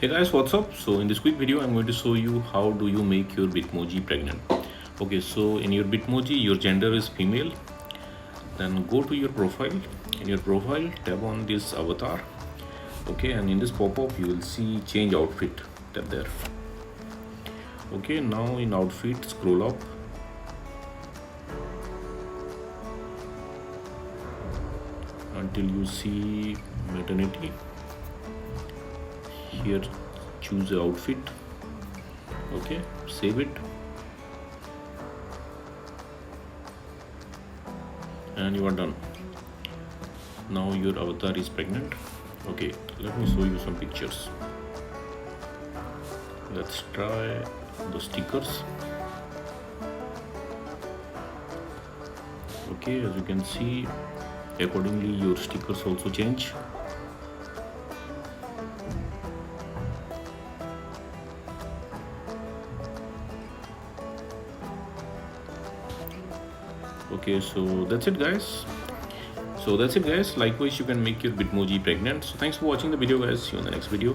Hey guys, what's up? So in this quick video I'm going to show you how do you make your Bitmoji pregnant. Okay, so in your Bitmoji your gender is female. Then go to your profile. In your profile tap on this avatar. Okay, and in this pop-up you will see change outfit. Tap there. Okay, now in outfit scroll up until you see maternity. Here choose the outfit. Okay, save it and you are done. Now your avatar is pregnant. Okay, let me show you some pictures. Let's try the stickers. Okay, as you can see, accordingly your stickers also change. Okay, so that's it guys. Likewise you can make your Bitmoji pregnant. So thanks for watching the video guys. See you in the next video.